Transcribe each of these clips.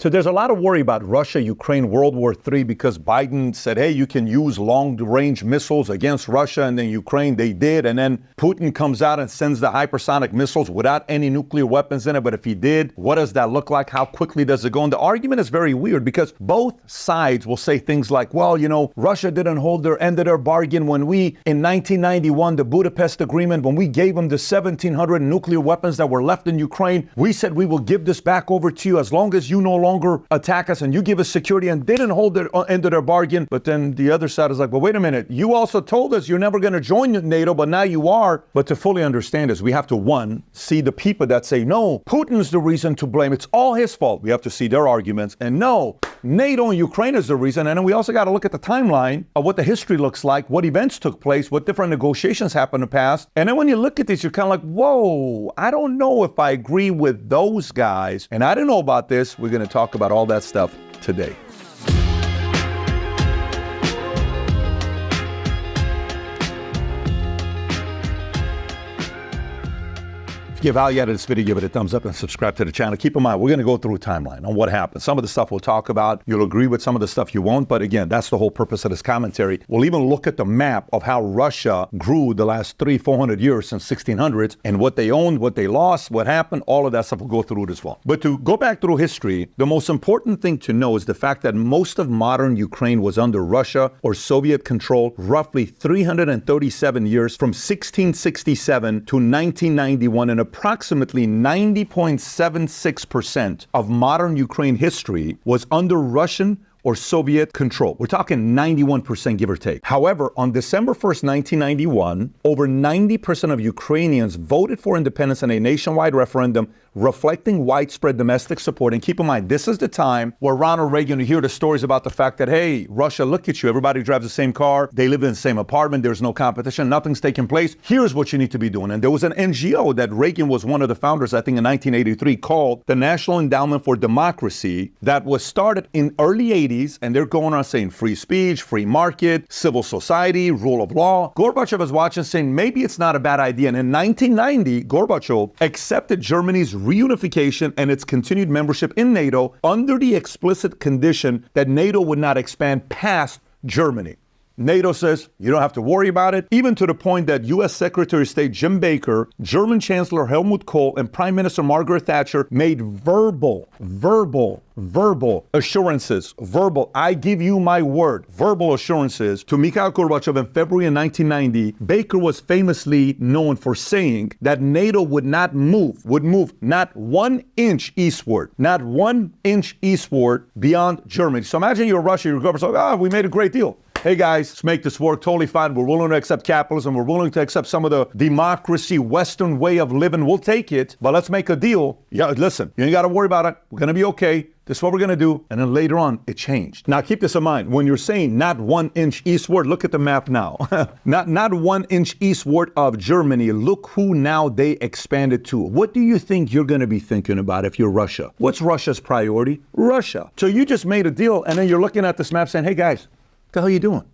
So there's a lot of worry about Russia, Ukraine, World War III, because Biden said, hey, you can use long-range missiles against Russia, and then Ukraine, they did. And then Putin comes out and sends the hypersonic missiles without any nuclear weapons in it. But if he did, what does that look like? How quickly does it go? And the argument is very weird because both sides will say things like, well, you know, Russia didn't hold their end of their bargain when we, in 1991, the Budapest Agreement, when we gave them the 1,700 nuclear weapons that were left in Ukraine, we said we will give this back over to you as long as you no longer attack us and you give us security, and didn't hold their end of their bargain. But then the other side is like, well, wait a minute. You also told us you're never going to join NATO, but now you are. But to fully understand this, we have to, one, see the people that say, no, Putin's the reason to blame. It's all his fault. We have to see their arguments. And no, NATO and Ukraine is the reason. And then we also got to look at the timeline of what the history looks like, what events took place, what different negotiations happened in the past. And then when you look at this, you're kind of like, whoa, I don't know if I agree with those guys. And I don't know about this. We're going to talk about all that stuff today. If you have value out of this video, give it a thumbs up and subscribe to the channel. Keep in mind, we're going to go through a timeline on what happened. Some of the stuff we'll talk about, you'll agree with, some of the stuff you won't. But again, that's the whole purpose of this commentary. We'll even look at the map of how Russia grew the last 300-400 years since 1600s, and what they owned, what they lost, what happened, all of that stuff we'll go through it as well. But to go back through history, the most important thing to know is the fact that most of modern Ukraine was under Russia or Soviet control roughly 337 years, from 1667 to 1991, and approximately 90.76% of modern Ukraine history was under Russian or Soviet control. We're talking 91%, give or take. However, on December 1st, 1991, over 90% of Ukrainians voted for independence in a nationwide referendum reflecting widespread domestic support. And keep in mind, this is the time where Ronald Reagan, you hear the stories about the fact that, hey, Russia, look at you. Everybody drives the same car. They live in the same apartment. There's no competition. Nothing's taking place. Here's what you need to be doing. And there was an NGO that Reagan was one of the founders, I think in 1983, called the National Endowment for Democracy, that was started in early 80s. And they're going on saying free speech, free market, civil society, rule of law. Gorbachev was watching saying, maybe it's not a bad idea. And in 1990, Gorbachev accepted Germany's reunification and its continued membership in NATO under the explicit condition that NATO would not expand past Germany. NATO says you don't have to worry about it, even to the point that U.S. Secretary of State Jim Baker, German Chancellor Helmut Kohl, and Prime Minister Margaret Thatcher made verbal assurances, I give you my word, verbal assurances to Mikhail Gorbachev in February of 1990. Baker was famously known for saying that NATO would move not 1 inch eastward, beyond Germany. So imagine you're Russia, you're Gorbachev, we made a great deal. Hey guys, let's make this work, totally fine. We're willing to accept capitalism. We're willing to accept some of the democracy, Western way of living. We'll take it, but let's make a deal. Yeah, listen, you ain't got to worry about it. We're going to be okay. This is what we're going to do. And then later on, it changed. Now, keep this in mind. When you're saying not 1 inch eastward, look at the map now. not 1 inch eastward of Germany. Look who now they expanded to. What do you think you're going to be thinking about if you're Russia? What's Russia's priority? Russia. So you just made a deal, and then you're looking at this map saying, hey guys, what the hell are you doing?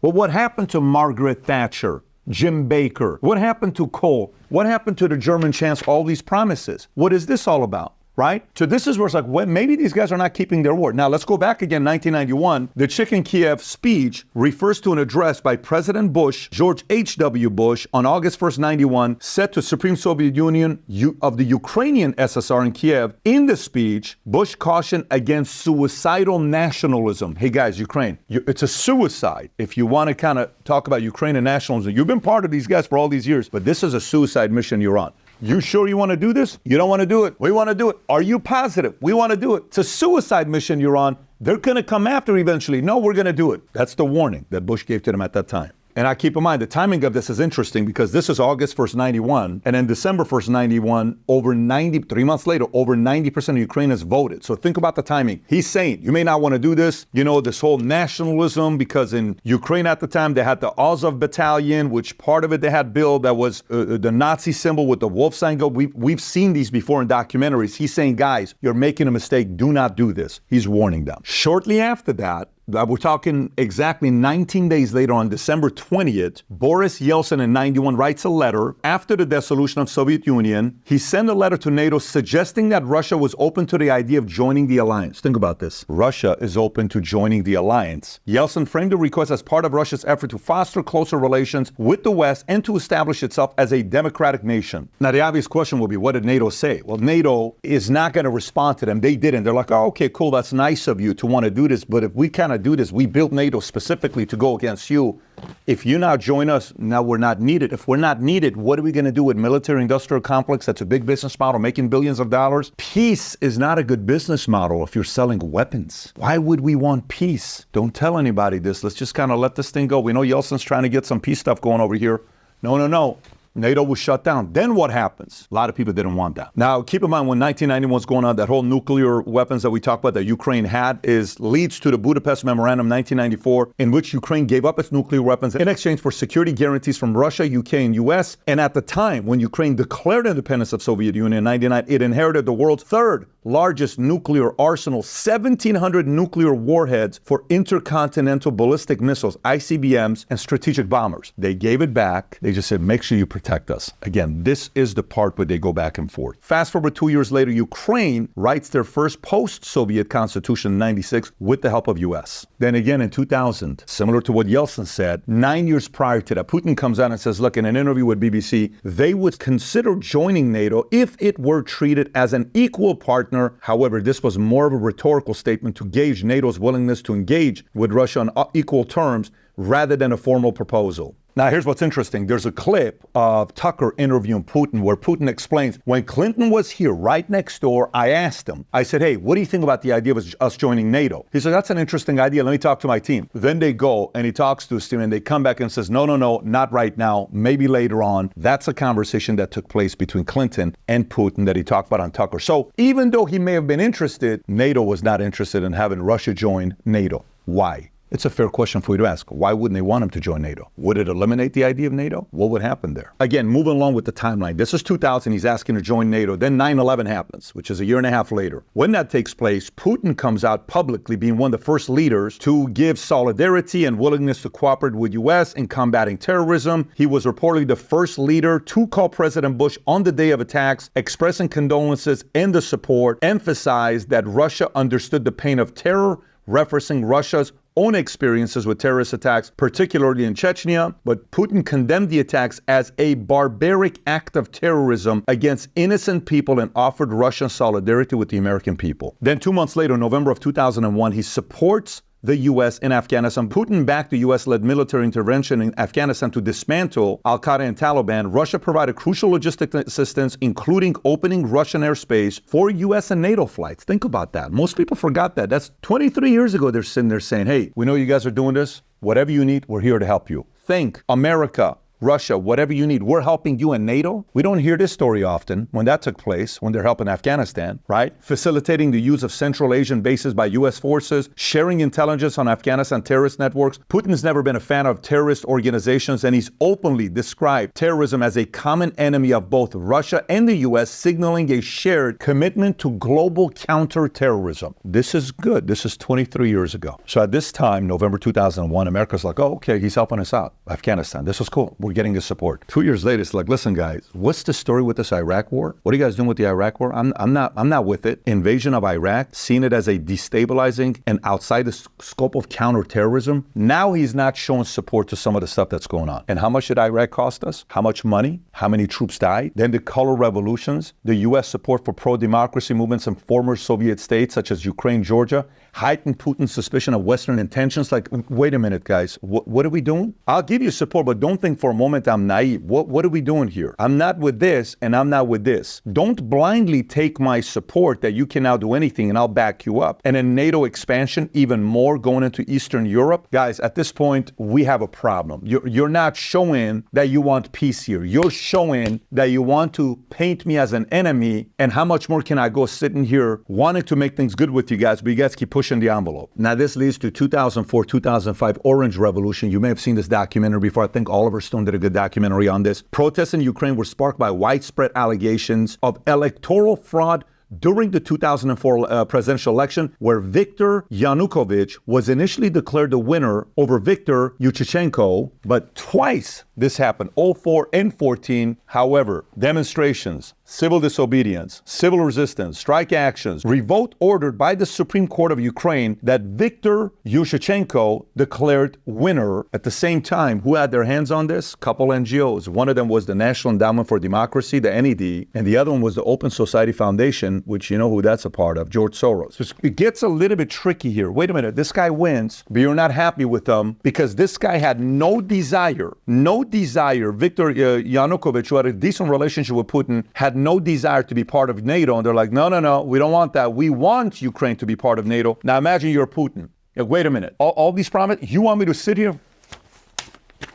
Well, what happened to Margaret Thatcher, Jim Baker? What happened to Kohl? What happened to the German chancellor? All these promises. What is this all about? Right? So this is where it's like, well, maybe these guys are not keeping their word. Now, let's go back again, 1991. The Chicken Kiev speech refers to an address by President Bush, George H.W. Bush, on August 1st, 91, set to Supreme Soviet Union of the Ukrainian SSR in Kiev. In the speech, Bush cautioned against suicidal nationalism. Hey, guys, Ukraine, it's a suicide. If you want to kind of talk about Ukrainian nationalism, you've been part of these guys for all these years, but this is a suicide mission you're on. You sure you want to do this? You don't want to do it. We want to do it. Are you positive? We want to do it. It's a suicide mission you're on. They're going to come after eventually. No, we're going to do it. That's the warning that Bush gave to them at that time. And I keep in mind, the timing of this is interesting because this is August 1st, 91. And then December 1st, 91, 3 months later, over 90% of Ukrainians voted. So think about the timing. He's saying, you may not want to do this. You know, this whole nationalism, because in Ukraine at the time, they had the Azov battalion, which part of it they had built that was the Nazi symbol with the wolf sign. We've seen these before in documentaries. He's saying, guys, you're making a mistake. Do not do this. He's warning them. Shortly after that, We're talking exactly 19 days later, on December 20th, Boris Yeltsin in 91 writes a letter after the dissolution of Soviet Union. He sent a letter to NATO suggesting that Russia was open to the idea of joining the alliance. Think about this. Russia is open to joining the alliance. Yeltsin framed the request as part of Russia's effort to foster closer relations with the West and to establish itself as a democratic nation. Now, the obvious question will be, what did NATO say? Well, NATO is not going to respond to them. They didn't. They're like, oh, okay, cool. That's nice of you to want to do this. But if we cannot do this, we built NATO specifically to go against you. If you now join us, now we're not needed. If we're not needed, what are we going to do with military-industrial complex? That's a big business model, making billions of dollars. Peace is not a good business model if you're selling weapons. Why would we want peace? Don't tell anybody this. Let's just kind of let this thing go. We know Yeltsin's trying to get some peace stuff going over here. No. NATO was shut down. Then what happens? A lot of people didn't want that. Now, keep in mind, when 1991 was going on, that whole nuclear weapons that we talked about that Ukraine had leads to the Budapest Memorandum 1994, in which Ukraine gave up its nuclear weapons in exchange for security guarantees from Russia, UK, and US. And at the time, when Ukraine declared independence of Soviet Union in 1999, it inherited the world's third largest nuclear arsenal, 1,700 nuclear warheads for intercontinental ballistic missiles, ICBMs, and strategic bombers. They gave it back. They just said, make sure you protect us. Again, this is the part where they go back and forth. Fast forward 2 years later, Ukraine writes their first post-Soviet constitution in 96 with the help of US. Then again in 2000, similar to what Yeltsin said, 9 years prior to that, Putin comes out and says, look, in an interview with BBC, they would consider joining NATO if it were treated as an equal partner. However, this was more of a rhetorical statement to gauge NATO's willingness to engage with Russia on equal terms rather than a formal proposal. Now, here's what's interesting. There's a clip of Tucker interviewing Putin where Putin explains, when Clinton was here right next door, I asked him, I said, hey, what do you think about the idea of us joining NATO? He said, that's an interesting idea. Let me talk to my team. Then they go and he talks to his team and they come back and says, no, not right now. Maybe later on. That's a conversation that took place between Clinton and Putin that he talked about on Tucker. So even though he may have been interested, NATO was not interested in having Russia join NATO. Why? It's a fair question for you to ask. Why wouldn't they want him to join NATO? Would it eliminate the idea of NATO? What would happen there? Again, moving along with the timeline. This is 2000. He's asking to join NATO. Then 9/11 happens, which is a year and a half later. When that takes place, Putin comes out publicly, being one of the first leaders to give solidarity and willingness to cooperate with U.S. in combating terrorism. He was reportedly the first leader to call President Bush on the day of attacks, expressing condolences and the support, emphasized that Russia understood the pain of terror, referencing Russia's own experiences with terrorist attacks, particularly in Chechnya, but Putin condemned the attacks as a barbaric act of terrorism against innocent people and offered Russian solidarity with the American people. Then 2 months later, November of 2001, he supports the U.S. in Afghanistan. Putin backed the U.S.-led military intervention in Afghanistan to dismantle al-Qaeda and Taliban. Russia provided crucial logistic assistance, including opening Russian airspace for U.S. and NATO flights. Think about that. Most people forgot that. That's 23 years ago. They're sitting there saying, hey, we know you guys are doing this. Whatever you need, we're here to help you. Think America, Russia, whatever you need, we're helping you in NATO. We don't hear this story often. When that took place, when they're helping Afghanistan, right? Facilitating the use of Central Asian bases by U.S. forces, sharing intelligence on Afghanistan terrorist networks. Putin's never been a fan of terrorist organizations, and he's openly described terrorism as a common enemy of both Russia and the U.S., signaling a shared commitment to global counterterrorism. This is good. This is 23 years ago. So at this time, November 2001, America's like, oh, okay, he's helping us out. Afghanistan, this was cool. We're getting his support. 2 years later, it's like, listen, guys, what's the story with this Iraq war? What are you guys doing with the Iraq war? I'm not with it. Invasion of Iraq, seeing it as a destabilizing and outside the scope of counterterrorism. Now he's not showing support to some of the stuff that's going on. And how much did Iraq cost us? How much money? How many troops died? Then the color revolutions, the U.S. support for pro-democracy movements in former Soviet states such as Ukraine, Georgia, heightened Putin's suspicion of Western intentions. Like, wait a minute, guys, what are we doing? I'll give you support, but don't think for a moment I'm naive. What are we doing here? I'm not with this and I'm not with this. Don't blindly take my support that you can now do anything and I'll back you up. And in NATO expansion, even more going into Eastern Europe. Guys, at this point, we have a problem. You're not showing that you want peace here. You're showing that you want to paint me as an enemy. And how much more can I go sitting here wanting to make things good with you guys, but you guys keep pushing the envelope. Now, this leads to 2004, 2005 Orange Revolution. You may have seen this documentary before. I think Oliver Stone did a good documentary on this. Protests in Ukraine were sparked by widespread allegations of electoral fraud during the 2004 presidential election, where Viktor Yanukovych was initially declared the winner over Viktor Yushchenko, but twice this happened, 04 and 14. However, demonstrations, civil disobedience, civil resistance, strike actions, revolt ordered by the Supreme Court of Ukraine that Viktor Yushchenko declared winner. At the same time, who had their hands on this? Couple NGOs. One of them was the National Endowment for Democracy, the NED, and the other one was the Open Society Foundation, which you know who that's a part of, George Soros. So it gets a little bit tricky here. Wait a minute, this guy wins, but you're not happy with him because this guy had no desire. Viktor Yanukovych, who had a decent relationship with Putin, had no desire to be part of NATO. And they're like, no, we don't want that. We want Ukraine to be part of NATO. Now imagine you're Putin. Wait a minute. All these promises, you want me to sit here?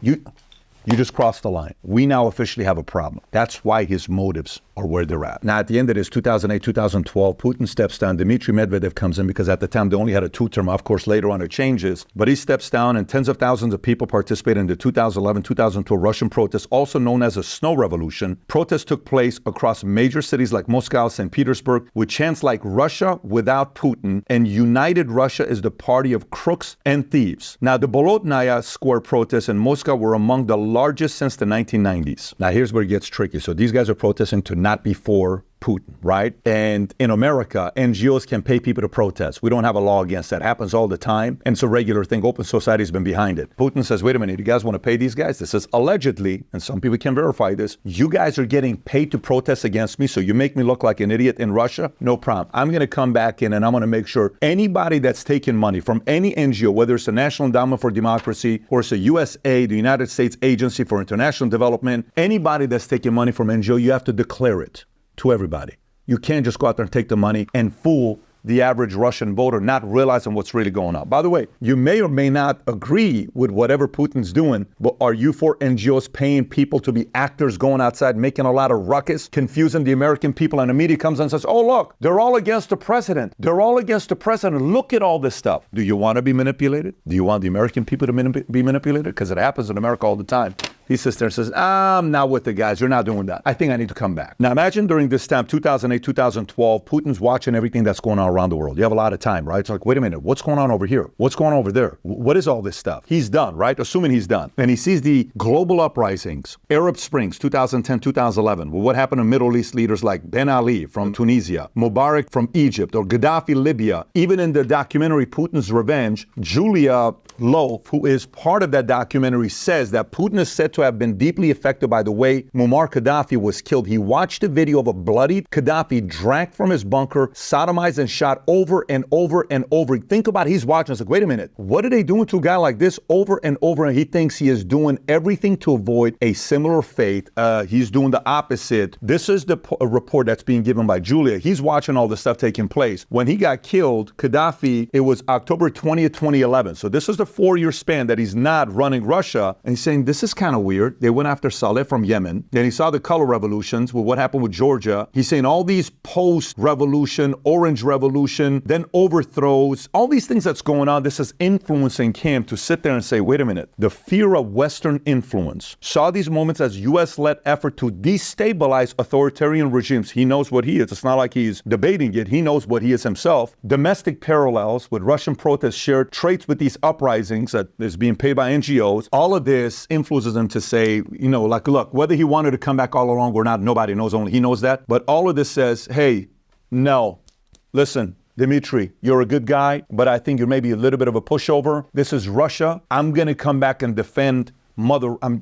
You just crossed the line. We now officially have a problem. That's why his motives are where they're at. Now, at the end of this, 2008, 2012, Putin steps down. Dmitry Medvedev comes in because at the time they only had a two-term. Of course, later on it changes. But he steps down and tens of thousands of people participate in the 2011, 2012 Russian protests, also known as a snow revolution. Protests took place across major cities like Moscow, St. Petersburg, with chants like Russia without Putin and United Russia is the party of crooks and thieves. Now, the Bolotnaya Square protests in Moscow were among the largest since the 1990s. Now, here's where it gets tricky. So these guys are protesting to not be for Putin, right? And in America, NGOs can pay people to protest. We don't have a law against that. It happens all the time. And it's a regular thing. Open Society's been behind it. Putin says, wait a minute, you guys want to pay these guys? This is allegedly, and some people can verify this, you guys are getting paid to protest against me, so you make me look like an idiot in Russia? No problem. I'm going to come back in and I'm going to make sure anybody that's taking money from any NGO, whether it's the National Endowment for Democracy or it's a USA, the United States Agency for International Development, anybody that's taking money from NGO, you have to declare it to everybody. You can't just go out there and take the money and fool the average Russian voter, not realizing what's really going on. By the way, you may or may not agree with whatever Putin's doing, but are you for NGOs paying people to be actors going outside, making a lot of ruckus, confusing the American people, and the media comes and says, oh, look, they're all against the president. They're all against the president. Look at all this stuff. Do you want to be manipulated? Do you want the American people to be manipulated? Because it happens in America all the time. He sits there and says, I'm not with the guys. You're not doing that. I think I need to come back. Now imagine during this time, 2008, 2012, Putin's watching everything that's going on around the world. You have a lot of time, right? It's like, wait a minute, what's going on over here? What's going on over there? What is all this stuff? He's done, right? Assuming he's done. And he sees the global uprisings, Arab Springs, 2010, 2011. Well, what happened to Middle East leaders like Ben Ali from Tunisia, Mubarak from Egypt, or Gaddafi, Libya? Even in the documentary Putin's Revenge, Julia Loaf, who is part of that documentary, says that Putin is said to have been deeply affected by the way Muammar Gaddafi was killed. He watched a video of a bloodied Gaddafi dragged from his bunker, sodomized and shot over and over and over. Think about it. He's watching. It's like, wait a minute. What are they doing to a guy like this over and over? And he thinks he is doing everything to avoid a similar fate. He's doing the opposite. This is the report that's being given by Julia. He's watching all this stuff taking place. When he got killed, Gaddafi, it was October 20th, 2011. So this is the 4-year span that he's not running Russia. And he's saying, this is kind of weird. They went after Saleh from Yemen. Then he saw the color revolutions with what happened with Georgia. He's saying all these post-revolution, Orange Revolution, then overthrows, all these things that's going on. This is influencing him to sit there and say, wait a minute, the fear of Western influence saw these moments as U.S.-led effort to destabilize authoritarian regimes. He knows what he is. It's not like he's debating it. He knows what he is himself. Domestic parallels with Russian protests shared traits with these uprisings that is being paid by NGOs. All of this influences him to say, you know, like, look, whether he wanted to come back all along or not, nobody knows, only he knows that. But all of this says, hey, no, listen, Dmitry, you're a good guy, but I think you're maybe a little bit of a pushover. This is Russia. I'm going to come back and defend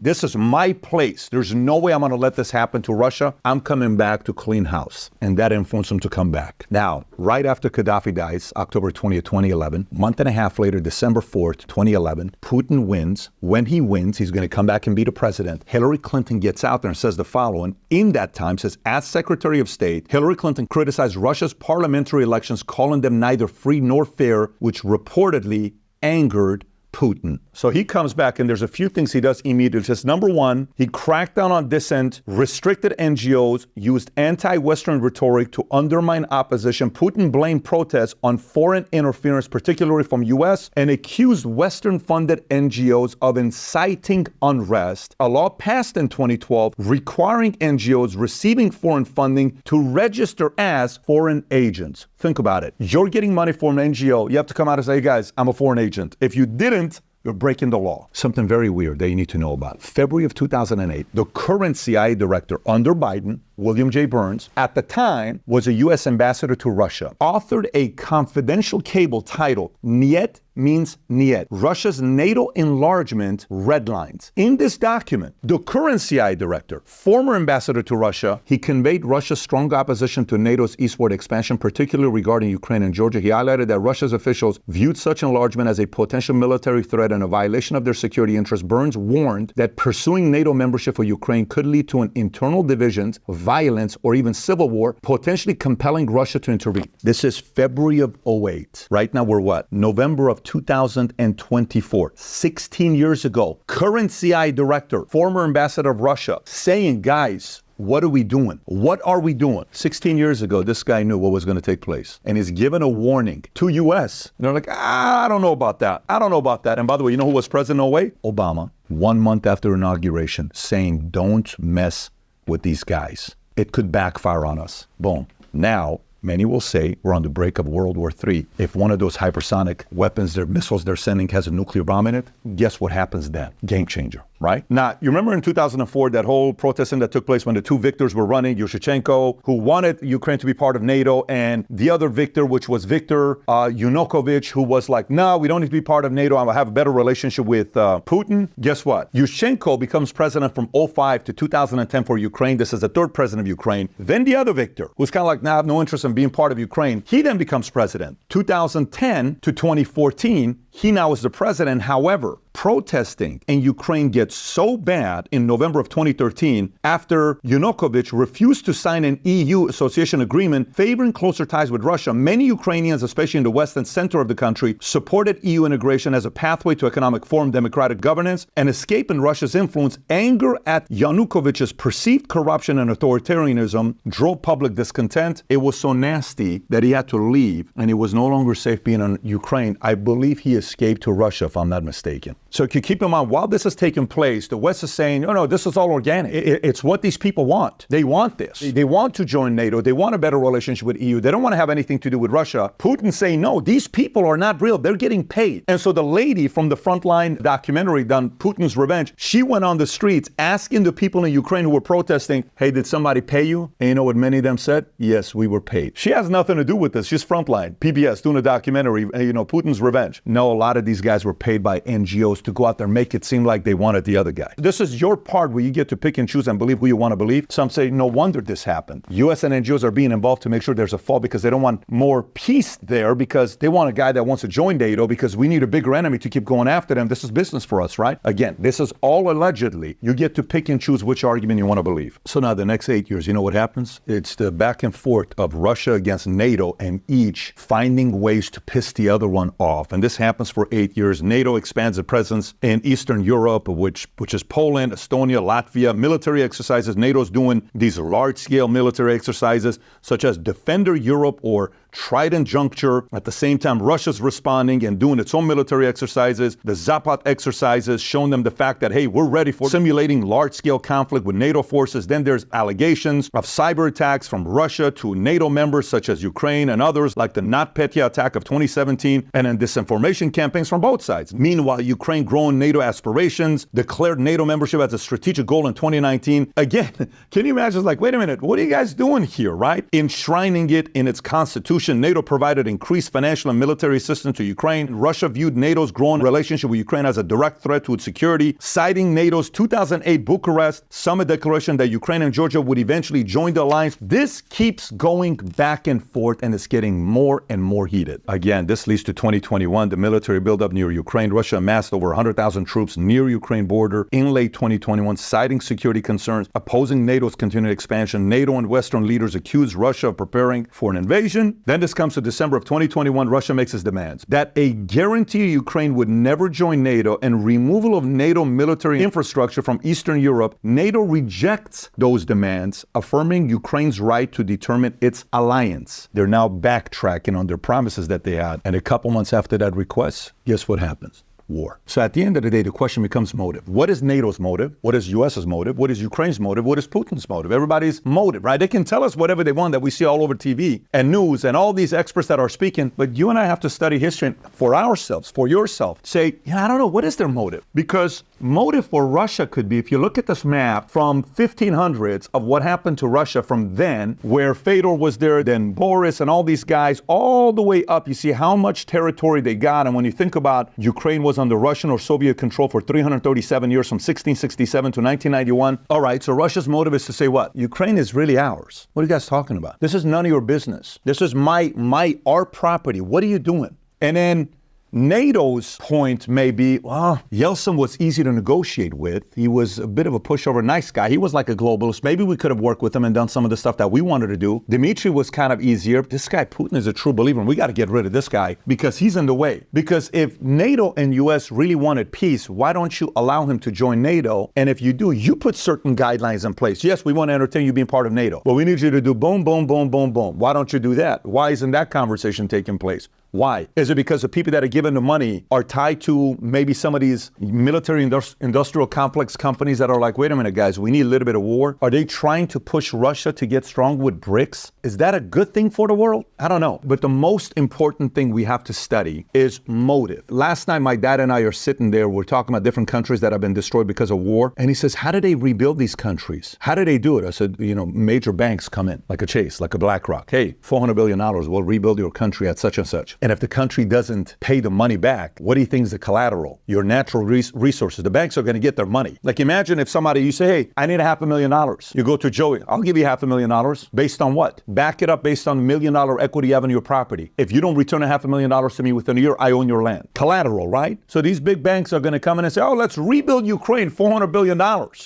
this is my place. There's no way I'm going to let this happen to Russia. I'm coming back to clean house. And that influenced him to come back. Now, right after Gaddafi dies, October 20th, 2011, month and a half later, December 4th, 2011, Putin wins. When he wins, he's going to come back and be the president. Hillary Clinton gets out there and says the following. In that time, says, as Secretary of State, Hillary Clinton criticized Russia's parliamentary elections, calling them neither free nor fair, which reportedly angered Putin. So he comes back and there's a few things he does immediately. Just number one, he cracked down on dissent, restricted NGOs, used anti-Western rhetoric to undermine opposition. Putin blamed protests on foreign interference, particularly from US, and accused Western-funded NGOs of inciting unrest. A law passed in 2012 requiring NGOs receiving foreign funding to register as foreign agents. Think about it. You're getting money from an NGO. You have to come out and say, hey guys, I'm a foreign agent. If you didn't, you're breaking the law. Something very weird that you need to know about. February of 2008, the current CIA director under Biden, William J. Burns, at the time was a U.S. ambassador to Russia, authored a confidential cable titled Niet means Niet, Russia's NATO enlargement red lines. In this document, the current CIA director, former ambassador to Russia, he conveyed Russia's strong opposition to NATO's eastward expansion, particularly regarding Ukraine and Georgia. He highlighted that Russia's officials viewed such enlargement as a potential military threat and a violation of their security interests. Burns warned that pursuing NATO membership for Ukraine could lead to an internal divisions, violence, or even civil war, potentially compelling Russia to intervene. This is February of 2008. Right now we're what? November of 2024. 16 years ago, current CIA director, former ambassador of Russia, saying, guys, what are we doing? What are we doing? 16 years ago, this guy knew what was going to take place. And he's given a warning to US. And they're like, I don't know about that. I don't know about that. And by the way, you know who was president in 2008? Obama. 1 month after inauguration, saying, don't mess with these guys. It could backfire on us. Boom. Now, many will say we're on the brink of World War III. If one of those hypersonic weapons, their missiles they're sending has a nuclear bomb in it, guess what happens then? Game changer, right? Now, you remember in 2004, that whole protesting that took place when the two victors were running, Yushchenko, who wanted Ukraine to be part of NATO, and the other victor, which was Viktor Yanukovych, who was like, no, we don't need to be part of NATO. I'm gonna have a better relationship with Putin. Guess what? Yushchenko becomes president from 2005 to 2010 for Ukraine. This is the third president of Ukraine. Then the other victor, who's kind of like, nah, I have no interest in being part of Ukraine. He then becomes president. 2010 to 2014, he now is the president. However, protesting in Ukraine gets so bad in November of 2013 after Yanukovych refused to sign an EU association agreement favoring closer ties with Russia. Many Ukrainians, especially in the west and center of the country, supported EU integration as a pathway to economic reform, democratic governance, and escape in Russia's influence. Anger at Yanukovych's perceived corruption and authoritarianism drove public discontent. It was so nasty that he had to leave, and he was no longer safe being in Ukraine. I believe he escaped to Russia, if I'm not mistaken. So you keep in mind, while this is taking place, the West is saying, no, this is all organic. It's what these people want. They want this. They want to join NATO. They want a better relationship with EU. They don't want to have anything to do with Russia. Putin saying, no, these people are not real. They're getting paid. And so the lady from the Frontline documentary done Putin's Revenge, she went on the streets asking the people in Ukraine who were protesting, hey, did somebody pay you? And you know what many of them said? Yes, we were paid. She has nothing to do with this. She's Frontline, PBS, doing a documentary, Putin's Revenge. No, a lot of these guys were paid by NGOs to go out there and make it seem like they wanted the other guy. This is your part where you get to pick and choose and believe who you want to believe. Some say, no wonder this happened. US and NGOs are being involved to make sure there's a fall because they don't want more peace there, because they want a guy that wants to join NATO because we need a bigger enemy to keep going after them. This is business for us, right? Again, this is all allegedly. You get to pick and choose which argument you want to believe. So now the next 8 years, you know what happens? It's the back and forth of Russia against NATO and each finding ways to piss the other one off. And this happens for 8 years. NATO expands its presence in Eastern Europe, which is Poland, Estonia, Latvia. Military exercises. NATO's doing these large-scale military exercises, such as Defender Europe or Trident Juncture. At the same time, Russia's responding and doing its own military exercises. The Zapad exercises, showing them the fact that, hey, we're ready for simulating large-scale conflict with NATO forces. Then there's allegations of cyber attacks from Russia to NATO members such as Ukraine and others, like the NotPetya attack of 2017, and then disinformation campaigns from both sides. Meanwhile, Ukraine growing NATO aspirations, declared NATO membership as a strategic goal in 2019. Again, can you imagine? It's like, wait a minute, what are you guys doing here, right? Enshrining it in its constitution. NATO provided increased financial and military assistance to Ukraine. Russia viewed NATO's growing relationship with Ukraine as a direct threat to its security, citing NATO's 2008 Bucharest summit declaration that Ukraine and Georgia would eventually join the alliance. This keeps going back and forth, and it's getting more and more heated. Again, this leads to 2021, the military buildup near Ukraine. Russia amassed over 100,000 troops near Ukraine border in late 2021, citing security concerns, opposing NATO's continued expansion. NATO and Western leaders accused Russia of preparing for an invasion. Then this comes to December of 2021, Russia makes its demands that a guarantee Ukraine would never join NATO and removal of NATO military infrastructure from Eastern Europe. NATO rejects those demands, affirming Ukraine's right to determine its alliance. They're now backtracking on their promises that they had. And a couple months after that request, guess what happens? War. So at the end of the day, the question becomes motive. What is NATO's motive? What is US's motive? What is Ukraine's motive? What is Putin's motive? Everybody's motive, right? They can tell us whatever they want that we see all over TV and news and all these experts that are speaking, but you and I have to study history for ourselves, for yourself. Say, I don't know, what is their motive? Because motive for Russia could be, if you look at this map from 1500s of what happened to Russia from then, where Fedor was there, then Boris and all these guys, all the way up, you see how much territory they got. And when you think about Ukraine was under Russian or Soviet control for 337 years, from 1667 to 1991. All right, so Russia's motive is to say what? Ukraine is really ours. What are you guys talking about? This is none of your business. This is our property. What are you doing? And then NATO's point may be, well, Yeltsin was easy to negotiate with. He was a bit of a pushover, nice guy. He was like a globalist. Maybe we could have worked with him and done some of the stuff that we wanted to do. Dmitry was kind of easier. This guy, Putin, is a true believer, and we got to get rid of this guy because he's in the way. Because if NATO and US really wanted peace, why don't you allow him to join NATO? And if you do, you put certain guidelines in place. Yes, we want to entertain you being part of NATO, but we need you to do boom, boom, boom, boom, boom. Why don't you do that? Why isn't that conversation taking place? Why? Is it because the people that are given the money are tied to maybe some of these military industrial complex companies that are like, wait a minute, guys, we need a little bit of war? Are they trying to push Russia to get strong with BRICS? Is that a good thing for the world? I don't know. But the most important thing we have to study is motive. Last night, my dad and I are sitting there. We're talking about different countries that have been destroyed because of war. And he says, how do they rebuild these countries? How do they do it? I said, major banks come in, like a Chase, like a BlackRock. Hey, $400 billion, we'll rebuild your country at such and such. And if the country doesn't pay the money back, what do you think is the collateral? Your natural resources. The banks are going to get their money. Like imagine if you say, hey, I need $500,000. You go to Joey, I'll give you $500,000. Based on what? Back it up based on $1 million equity you have in your property. If you don't return $500,000 to me within a year, I own your land. Collateral, right? So these big banks are going to come in and say, oh, let's rebuild Ukraine, $400 billion.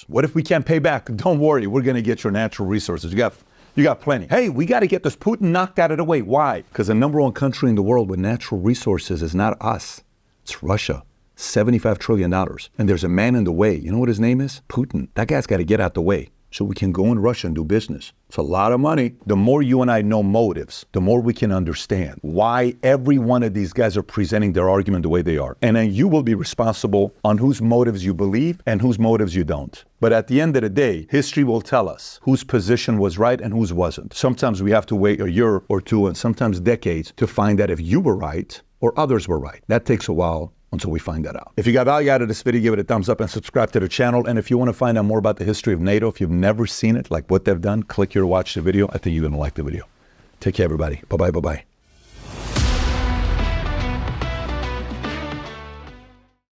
What if we can't pay back? Don't worry, we're going to get your natural resources. You got plenty. Hey, we got to get this Putin knocked out of the way. Why? Because the number one country in the world with natural resources is not us. It's Russia. $75 trillion. And there's a man in the way. You know what his name is? Putin. That guy's got to get out the way so we can go in Russia and do business. It's a lot of money. The more you and I know motives, the more we can understand why every one of these guys are presenting their argument the way they are. And then you will be responsible on whose motives you believe and whose motives you don't. But at the end of the day, history will tell us whose position was right and whose wasn't. Sometimes we have to wait a year or two and sometimes decades to find out if you were right or others were right. That takes a while until we find that out. If you got value out of this video, give it a thumbs up and subscribe to the channel. And if you want to find out more about the history of NATO, if you've never seen it, like what they've done, click here to watch the video. I think you're going to like the video. Take care, everybody. Bye-bye, bye-bye.